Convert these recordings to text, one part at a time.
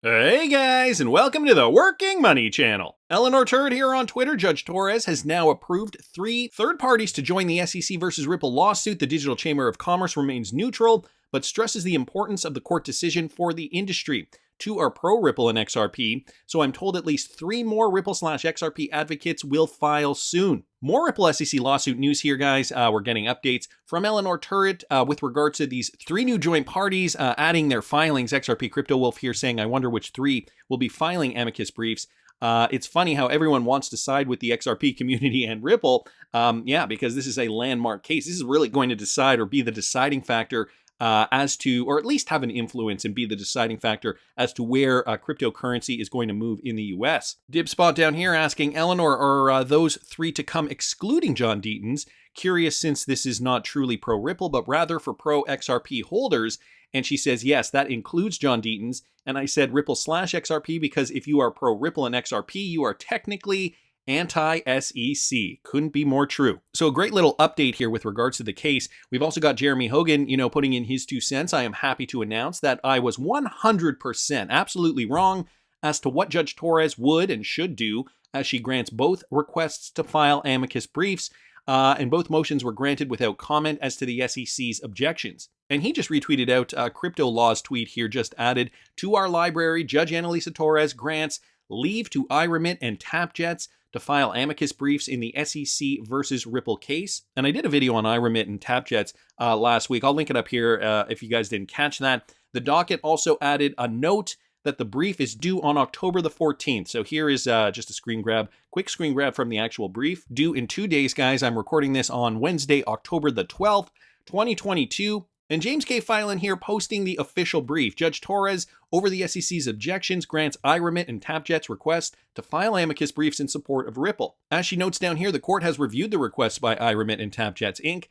Hey guys, and welcome to the Working Money Channel. Eleanor Turd here on Twitter. Judge Torres has now approved 3 third parties to join the SEC versus Ripple lawsuit. The Digital Chamber of Commerce remains neutral, but stresses the importance of the court decision for the industry. 2 are pro-Ripple and XRP, so I'm told at least 3 more Ripple/XRP advocates will file soon. More Ripple SEC lawsuit news here, guys. We're getting updates from Eleanor Turret with regards to these 3 new joint parties adding their filings. XRP Crypto Wolf here saying, I wonder which 3 will be filing amicus briefs. It's funny how everyone wants to side with the XRP community and Ripple. Because this is a landmark case. This is really going to decide or be the deciding factor as to, or at least have an influence and be the deciding factor as to where cryptocurrency is going to move in the US. Dibspot down here asking, Eleanor, are those 3 to come excluding John Deaton's? Curious since this is not truly pro-Ripple, but rather for pro-XRP holders. And she says, yes, that includes John Deaton's. And I said Ripple/XRP because if you are pro-Ripple and XRP, you are technically anti-SEC. Couldn't be more true. So a great little update here with regards to the case. We've also got Jeremy Hogan, putting in his 2 cents. I am happy to announce that I was 100% absolutely wrong as to what Judge Torres would and should do as she grants both requests to file amicus briefs. And both motions were granted without comment as to the SEC's objections. And he just retweeted out Crypto Law's tweet here, just added, to our library, Judge Annalisa Torres grants leave to iRemit and TapJets to file amicus briefs in the SEC versus Ripple case. And I did a video on iRemit and TapJets last week. I'll link it up here if you guys didn't catch that. The docket also added a note that the brief is due on October the 14th. So here is just a screen grab, quick screen grab from the actual brief. Due in 2 days, guys. I'm recording this on Wednesday, October the 12th, 2022. And James K. Filan here posting the official brief. Judge Torres, over the SEC's objections, grants iRemit and TapJet's request to file amicus briefs in support of Ripple. As she notes down here, the court has reviewed the requests by iRemit and TapJets Inc.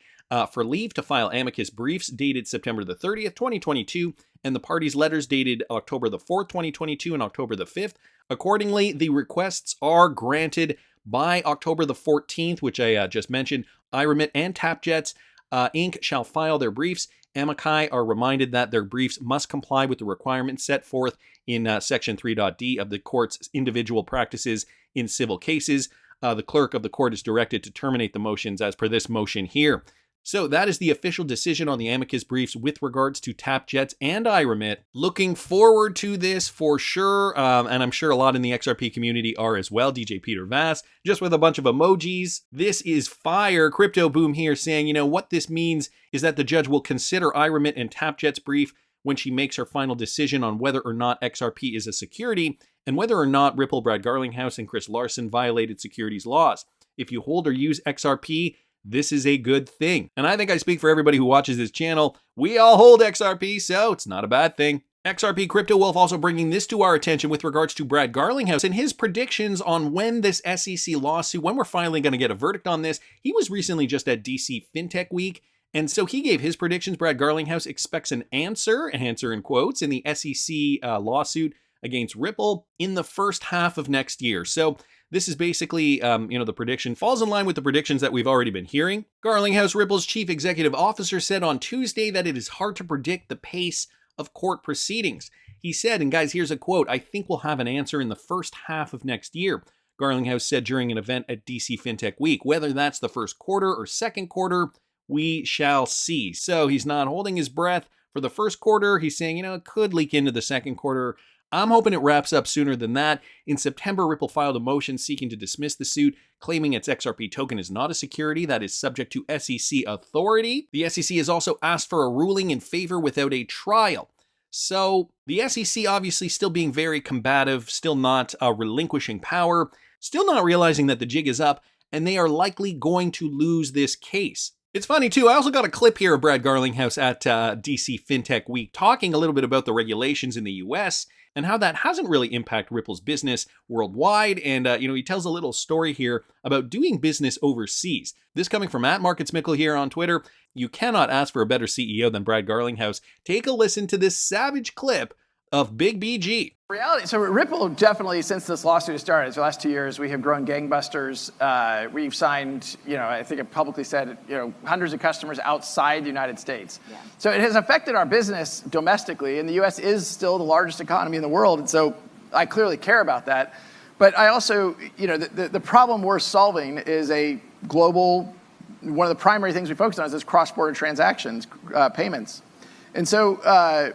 For leave to file amicus briefs dated September the 30th, 2022, and the parties' letters dated October the 4th, 2022, and October the 5th. Accordingly, the requests are granted by October the 14th, which I just mentioned. iRemit and TapJets Inc. shall file their briefs. Amici are reminded that their briefs must comply with the requirements set forth in Section 3.d of the court's individual practices in civil cases. The clerk of the court is directed to terminate the motions as per this motion here. So that is the official decision on the amicus briefs with regards to TapJets and iRemit. Looking forward to this for sure, and I'm sure a lot in the XRP community are as well. DJ Peter Vass, just with a bunch of emojis. This is fire. Crypto Boom here saying, what this means is that the judge will consider iRemit and TapJets brief when she makes her final decision on whether or not XRP is a security and whether or not Ripple, Brad Garlinghouse, and Chris Larson violated securities laws. If you hold or use XRP, this is a good thing. And I think I speak for everybody who watches this channel. We all hold XRP, so it's not a bad thing. XRP Crypto Wolf also bringing this to our attention with regards to Brad Garlinghouse and his predictions on when this SEC lawsuit, when we're finally going to get a verdict on this. He was recently just at DC FinTech Week, and so he gave his predictions. Brad Garlinghouse expects an answer in quotes, in the SEC lawsuit against Ripple in the first half of next year. So this is basically, the prediction falls in line with the predictions that we've already been hearing. Garlinghouse, Ripple's chief executive officer, said on Tuesday that it is hard to predict the pace of court proceedings. He said, and guys, here's a quote, I think we'll have an answer in the first half of next year. Garlinghouse said during an event at DC FinTech Week, whether that's the first quarter or second quarter, we shall see. So he's not holding his breath for the first quarter. He's saying, it could leak into the second quarter. I'm hoping it wraps up sooner than that. In September, Ripple filed a motion seeking to dismiss the suit, claiming its XRP token is not a security that is subject to SEC authority. The SEC has also asked for a ruling in favor without a trial. So the SEC obviously still being very combative, still not relinquishing power, still not realizing that the jig is up, and they are likely going to lose this case. It's funny too, I also got a clip here of Brad Garlinghouse at DC FinTech Week talking a little bit about the regulations in the US and how that hasn't really impacted Ripple's business worldwide. And, he tells a little story here about doing business overseas. This coming from @MarketsMickle here on Twitter. You cannot ask for a better CEO than Brad Garlinghouse. Take a listen to this savage clip of Big BG. Reality, so Ripple definitely, since this lawsuit has started, so the last 2 years, we have grown gangbusters. We've signed, I think it publicly said, hundreds of customers outside the United States. Yeah. So it has affected our business domestically, and the U.S. is still the largest economy in the world, and so I clearly care about that. But I also, the problem we're solving is a global, one of the primary things we focus on is this cross-border transactions, payments. And so,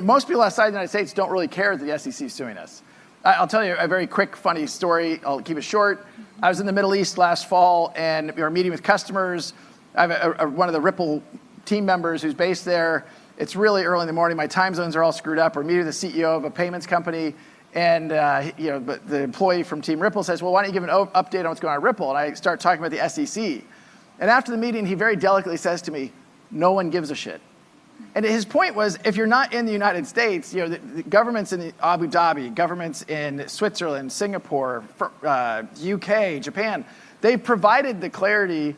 most people outside the United States don't really care that the SEC is suing us. I'll tell you a very quick, funny story. I'll keep it short. I was in the Middle East last fall, and we were meeting with customers. I have one of the Ripple team members who's based there. It's really early in the morning. My time zones are all screwed up. We're meeting the CEO of a payments company, and but the employee from Team Ripple says, well, why don't you give an update on what's going on at Ripple? And I start talking about the SEC. And after the meeting, he very delicately says to me, no one gives a shit. And his point was, if you're not in the United States, the governments in Abu Dhabi, governments in Switzerland, Singapore, UK, Japan, they've provided the clarity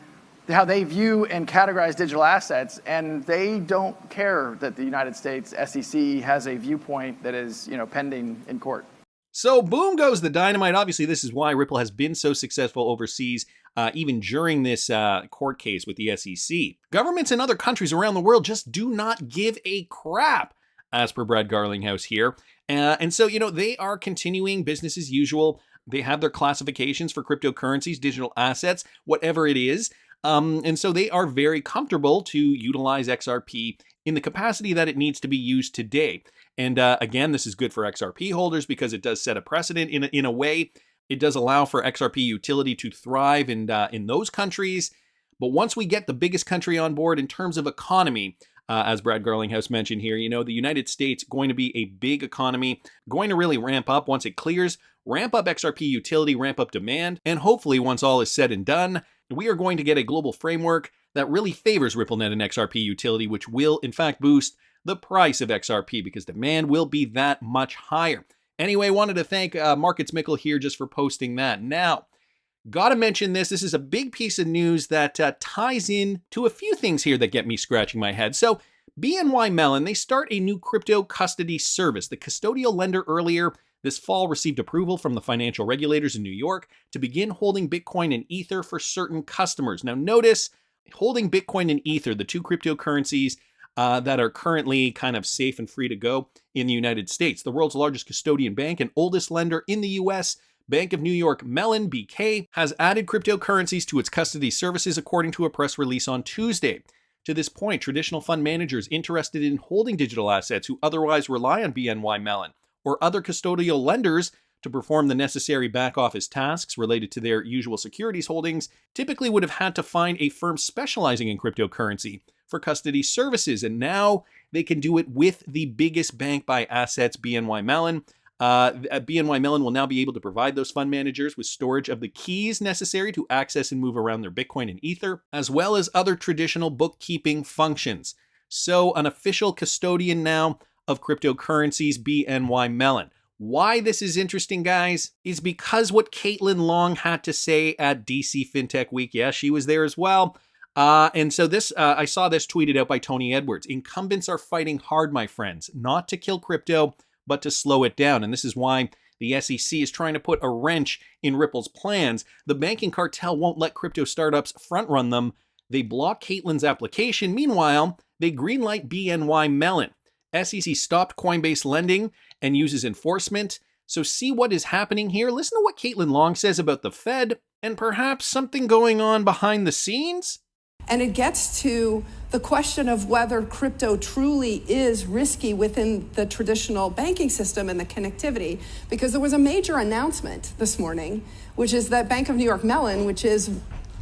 how they view and categorize digital assets, and they don't care that the United States SEC has a viewpoint that is, pending in court. So boom goes the dynamite. Obviously, this is why Ripple has been so successful overseas, even during this court case with the SEC. Governments in other countries around the world just do not give a crap, as per Brad Garlinghouse here. And so, they are continuing business as usual. They have their classifications for cryptocurrencies, digital assets, whatever it is. And so they are very comfortable to utilize XRP in the capacity that it needs to be used today. And again, this is good for XRP holders because it does set a precedent in a way. It does allow for XRP utility to thrive in those countries. But once we get the biggest country on board in terms of economy, as Brad Garlinghouse mentioned here, the United States going to be a big economy, going to really ramp up once it clears, ramp up XRP utility, ramp up demand, and hopefully once all is said and done, we are going to get a global framework that really favors RippleNet and XRP utility, which will in fact boost the price of XRP because demand will be that much higher. Anyway, wanted to thank Markets Mickle here just for posting that. Now, gotta mention this. This is a big piece of news that ties in to a few things here that get me scratching my head. So, BNY Mellon, they start a new crypto custody service. The custodial lender earlier this fall received approval from the financial regulators in New York to begin holding Bitcoin and Ether for certain customers. Now, notice holding Bitcoin and Ether, the two cryptocurrencies that are currently kind of safe and free to go in the United States. The world's largest custodian bank and oldest lender in the U.S., Bank of New York Mellon, BK, has added cryptocurrencies to its custody services according to a press release on Tuesday. To this point, traditional fund managers interested in holding digital assets who otherwise rely on BNY Mellon or other custodial lenders to perform the necessary back-office tasks related to their usual securities holdings typically would have had to find a firm specializing in cryptocurrency for custody services, and now they can do it with the biggest bank by assets, BNY Mellon. BNY Mellon will now be able to provide those fund managers with storage of the keys necessary to access and move around their Bitcoin and Ether, as well as other traditional bookkeeping functions. So, an official custodian now of cryptocurrencies, BNY Mellon. Why this is interesting, guys, is because what Caitlin Long had to say at DC FinTech Week. Yeah, she was there as well. And so this, I saw this tweeted out by Tony Edwards. Incumbents are fighting hard, my friends, not to kill crypto, but to slow it down. And this is why the SEC is trying to put a wrench in Ripple's plans. The banking cartel won't let crypto startups front run them. They block Caitlin's application. Meanwhile, they greenlight BNY Mellon. SEC stopped Coinbase lending and uses enforcement. So see what is happening here. Listen to what Caitlin Long says about the Fed and perhaps something going on behind the scenes. And it gets to the question of whether crypto truly is risky within the traditional banking system and the connectivity, because there was a major announcement this morning, which is that Bank of New York Mellon, which is,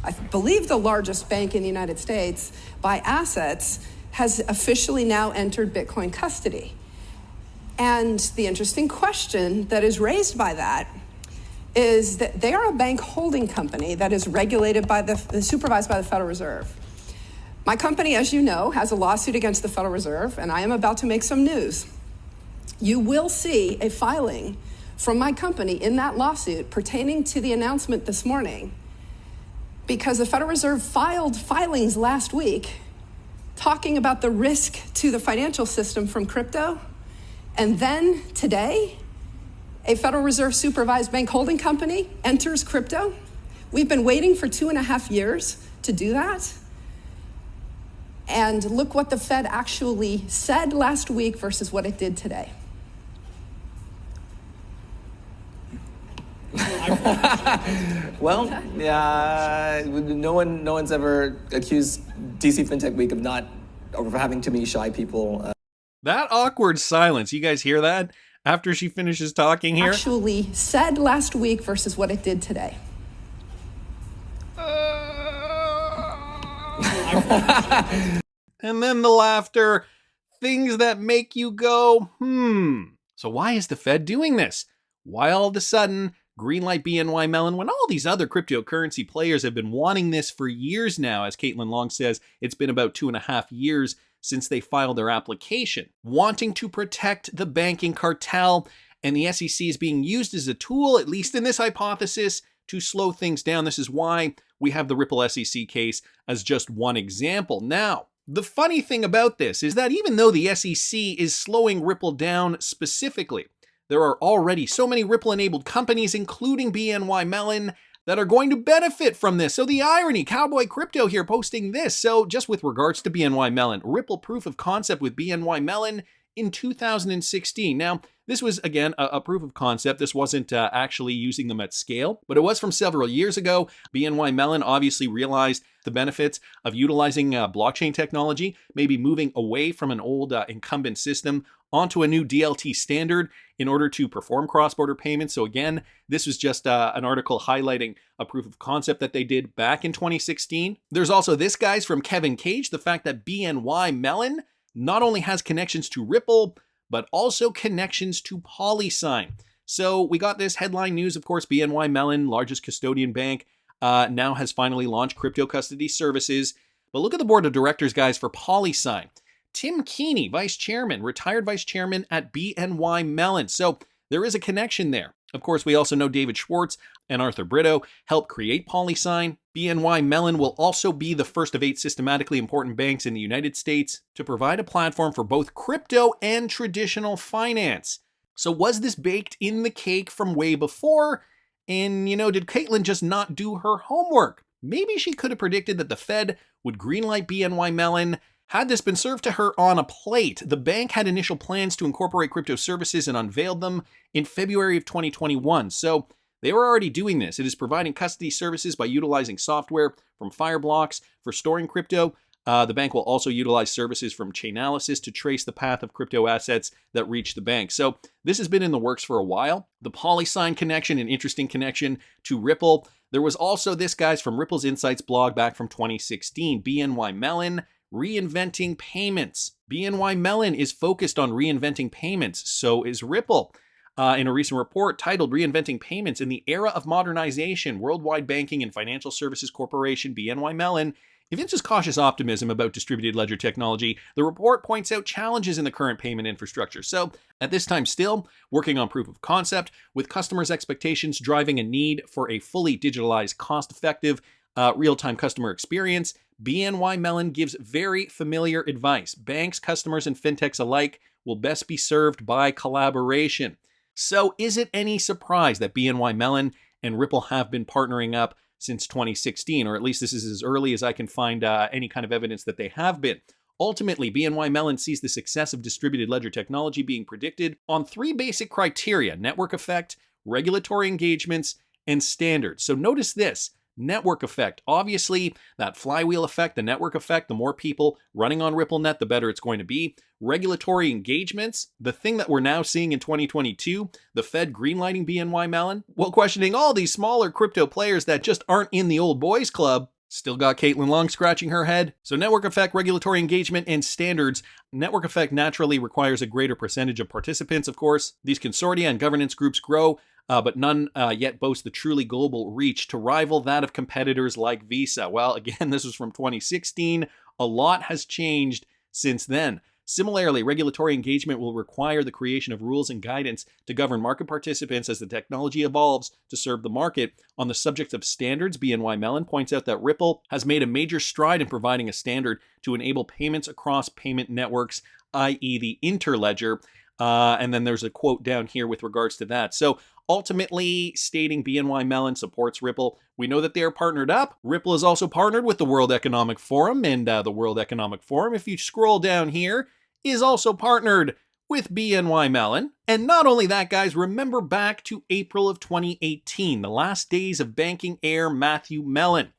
I believe, the largest bank in the United States by assets, has officially now entered Bitcoin custody. And the interesting question that is raised by that is that they are a bank holding company that is regulated by supervised by the Federal Reserve. My company, as you know, has a lawsuit against the Federal Reserve, and I am about to make some news. You will see a filing from my company in that lawsuit pertaining to the announcement this morning, because the Federal Reserve filed filings last week talking about the risk to the financial system from crypto, And then today, a Federal Reserve supervised bank holding company enters crypto. We've been waiting for 2.5 years to do that. And look what the Fed actually said last week versus what it did today. Well, no one's ever accused DC FinTech Week of having too many shy people. That awkward silence, you guys hear that? After she finishes talking here? Actually said last week versus what it did today. And then the laughter, things that make you go, So why is the Fed doing this? Why all of a sudden, Greenlight, BNY Mellon, when all these other cryptocurrency players have been wanting this for years now? As Caitlin Long says, it's been about 2.5 years since they filed their application, wanting to protect the banking cartel, and the SEC is being used as a tool, at least in this hypothesis, to slow things down. This is why we have the Ripple SEC case as just one example. Now, the funny thing about this is that even though the SEC is slowing Ripple down specifically, there are already so many Ripple-enabled companies, including BNY Mellon, that are going to benefit from this. So the irony, Cowboy Crypto here posting this. So just with regards to BNY Mellon, Ripple proof of concept with BNY Mellon in 2016. Now, this was, again, a proof of concept. This wasn't actually using them at scale, but it was from several years ago. BNY Mellon obviously realized the benefits of utilizing blockchain technology, maybe moving away from an old incumbent system onto a new DLT standard in order to perform cross-border payments. So again, this was just an article highlighting a proof of concept that they did back in 2016. There's also this, guys, from Kevin Cage, the fact that BNY Mellon not only has connections to Ripple, but also connections to PolySign. So we got this headline news, of course, BNY Mellon, largest custodian bank, now has finally launched crypto custody services. But look at the board of directors, guys, for PolySign. Tim Keeney, vice chairman, retired vice chairman at BNY Mellon. So there is a connection there. Of course, we also know David Schwartz and Arthur Brito helped create PolySign. BNY Mellon will also be the first of 8 systematically important banks in the United States to provide a platform for both crypto and traditional finance. So was this baked in the cake from way before? And, did Caitlin just not do her homework? Maybe she could have predicted that the Fed would greenlight BNY Mellon. Had this been served to her on a plate, the bank had initial plans to incorporate crypto services and unveiled them in February of 2021. So they were already doing this. It is providing custody services by utilizing software from Fireblocks for storing crypto. The bank will also utilize services from Chainalysis to trace the path of crypto assets that reach the bank. So this has been in the works for a while. The PolySign connection, an interesting connection to Ripple. There was also this, guys, from Ripple's Insights blog back from 2016, BNY Mellon, reinventing payments. BNY Mellon is focused on reinventing payments. So is Ripple. In a recent report titled Reinventing Payments in the Era of Modernization, Worldwide Banking and Financial Services Corporation, BNY Mellon, evinces cautious optimism about distributed ledger technology. The report points out challenges in the current payment infrastructure. So at this time still, working on proof of concept, with customers' expectations driving a need for a fully digitalized, cost-effective, real-time customer experience, BNY Mellon gives very familiar advice. Banks, customers, and fintechs alike will best be served by collaboration. So is it any surprise that BNY Mellon and Ripple have been partnering up since 2016, or at least this is as early as I can find any kind of evidence that they have been? Ultimately, BNY Mellon sees the success of distributed ledger technology being predicted on 3 basic criteria: network effect, regulatory engagements, and standards. So notice this. Network effect. Obviously, that flywheel effect, the network effect, the more people running on RippleNet, the better it's going to be. Regulatory engagements, the thing that we're now seeing in 2022, the Fed greenlighting BNY Mellon, while questioning all these smaller crypto players that just aren't in the old boys club. Still got Caitlin Long scratching her head. So network effect, regulatory engagement, and standards. Network effect naturally requires a greater percentage of participants, of course. These consortia and governance groups grow, but none yet boast the truly global reach to rival that of competitors like Visa. Well, again, this was from 2016. A lot has changed since then. Similarly, regulatory engagement will require the creation of rules and guidance to govern market participants as the technology evolves to serve the market. On the subject of standards, BNY Mellon points out that Ripple has made a major stride in providing a standard to enable payments across payment networks, i.e. the interledger. And then there's a quote down here with regards to that. So ultimately stating BNY Mellon supports Ripple. We know that they are partnered up. Ripple is also partnered with the World Economic Forum, and the World Economic Forum, if you scroll down here, is also partnered with BNY Mellon. And not only that, guys, remember back to April of 2018, the last days of banking heir Matthew Mellon.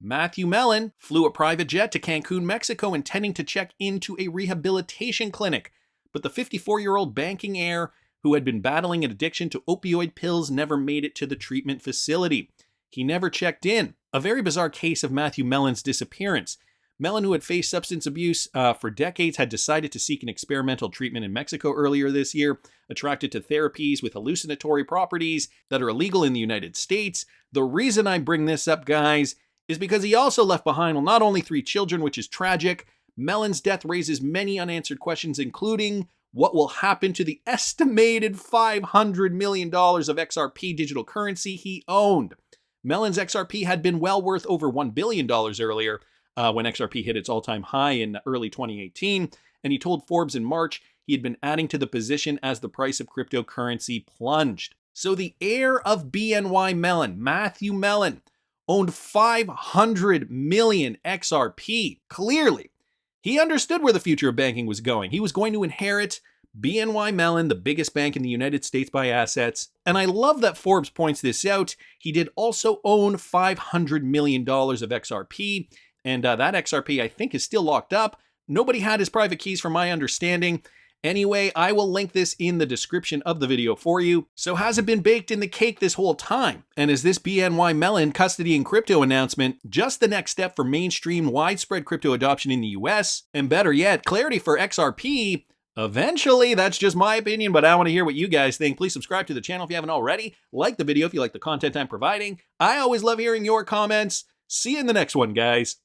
Matthew Mellon flew a private jet to Cancun, Mexico, intending to check into a rehabilitation clinic. But the 54-year-old banking heir who had been battling an addiction to opioid pills never made it to the treatment facility. He never checked in. A very bizarre case of Matthew Mellon's disappearance. Mellon, who had faced substance abuse for decades, had decided to seek an experimental treatment in Mexico earlier this year, attracted to therapies with hallucinatory properties that are illegal in the United States. The reason I bring this up, guys, is because he also left behind, well, not only 3 children, which is tragic. Mellon's death raises many unanswered questions, including what will happen to the estimated $500 million of XRP digital currency he owned. Mellon's XRP had been well worth over $1 billion earlier when XRP hit its all-time high in early 2018, and he told Forbes in March he had been adding to the position as the price of cryptocurrency plunged. So the heir of BNY Mellon, Matthew Mellon, owned 500 million XRP. Clearly, he understood where the future of banking was going. He was going to inherit BNY Mellon, the biggest bank in the United States by assets. And I love that Forbes points this out. He did also own $500 million of XRP. And that XRP, I think, is still locked up. Nobody had his private keys from my understanding. Anyway, I will link this in the description of the video for you. So has it been baked in the cake this whole time? And is this BNY Mellon custody and crypto announcement just the next step for mainstream widespread crypto adoption in the US? And better yet, clarity for XRP eventually. That's just my opinion, but I want to hear what you guys think. Please subscribe to the channel if you haven't already. Like the video if you like the content I'm providing. I always love hearing your comments. See you in the next one, guys.